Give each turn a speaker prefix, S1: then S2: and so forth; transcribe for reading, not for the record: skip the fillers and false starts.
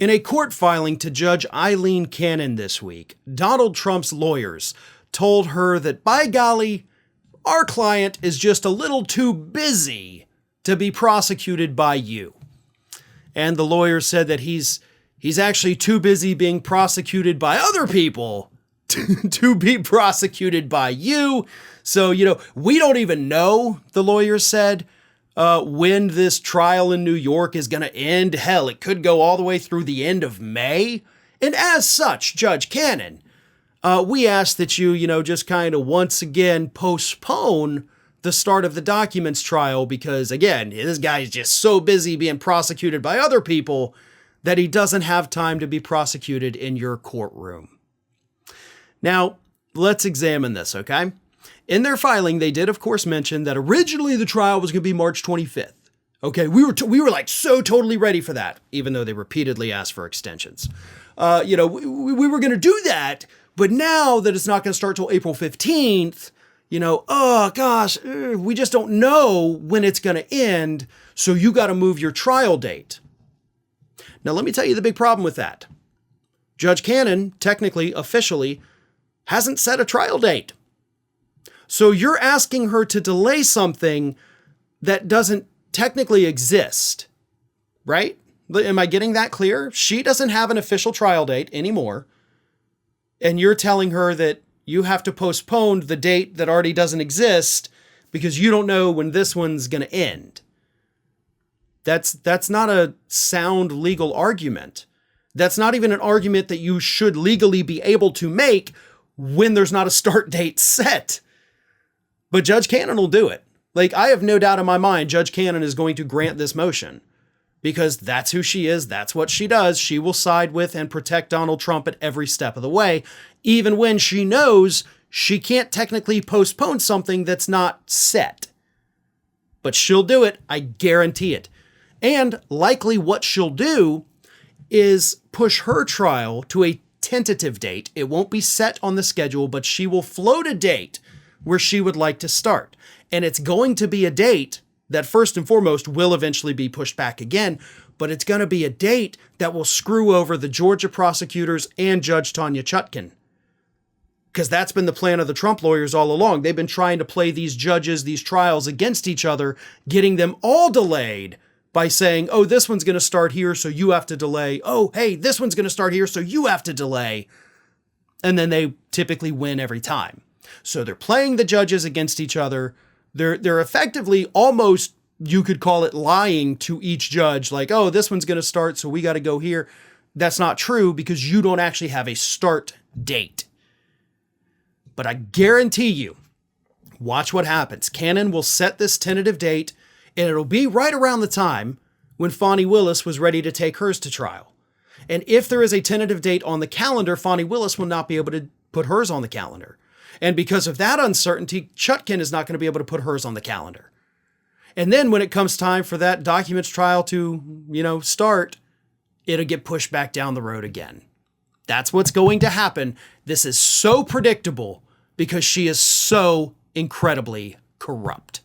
S1: In a court filing to Judge Aileen Cannon this week, Donald Trump's lawyers told her that, by golly, our client is just a little too busy to be prosecuted by you. And the lawyer said that he's actually too busy being prosecuted by other people to be prosecuted by you. So, we don't even know, the lawyer said, when this trial in New York is going to end. Hell, it could go all the way through the end of May. And as such, Judge Cannon, we ask that you, just kind of once again postpone the start of the documents trial because, again, this guy's just so busy being prosecuted by other people that he doesn't have time to be prosecuted in your courtroom. Now, let's examine this, okay? In their filing, they did, of course, mention that originally the trial was going to be March 25th. Okay, we were like so totally ready for that, even though they repeatedly asked for extensions. We were going to do that, but now that it's not going to start till April 15th, we just don't know when it's going to end, so you got to move your trial date. Now, let me tell you the big problem with that. Judge Cannon, technically, officially, hasn't set a trial date. So you're asking her to delay something that doesn't technically exist, right? Am I getting that clear? She doesn't have an official trial date anymore. And you're telling her that you have to postpone the date that already doesn't exist because you don't know when this one's going to end. That's not a sound legal argument. That's not even an argument that you should legally be able to make when there's not a start date set. But Judge Cannon will do it. I have no doubt in my mind Judge Cannon is going to grant this motion because that's who she is. That's what she does. She will side with and protect Donald Trump at every step of the way, even when she knows she can't technically postpone something that's not set. But she'll do it. I guarantee it. And likely what she'll do is push her trial to a tentative date. It won't be set on the schedule, but she will float a date where she would like to start. And it's going to be a date that first and foremost will eventually be pushed back again, but it's going to be a date that will screw over the Georgia prosecutors and Judge Tanya Chutkan. Because that's been the plan of the Trump lawyers all along. They've been trying to play these judges, these trials against each other, getting them all delayed by saying, oh, this one's going to start here, so you have to delay. Oh, hey, this one's going to start here, so you have to delay. And then they typically win every time. So they're playing the judges against each other. They're effectively almost, you could call it lying to each judge, like, oh, this one's going to start, so we got to go here. That's not true because you don't actually have a start date. But I guarantee you, watch what happens. Cannon will set this tentative date, and it'll be right around the time when Fani Willis was ready to take hers to trial. And if there is a tentative date on the calendar, Fani Willis will not be able to put hers on the calendar. And because of that uncertainty, Chutkan is not going to be able to put hers on the calendar. And then when it comes time for that documents trial to, start, it'll get pushed back down the road again. That's what's going to happen. This is so predictable because she is so incredibly corrupt.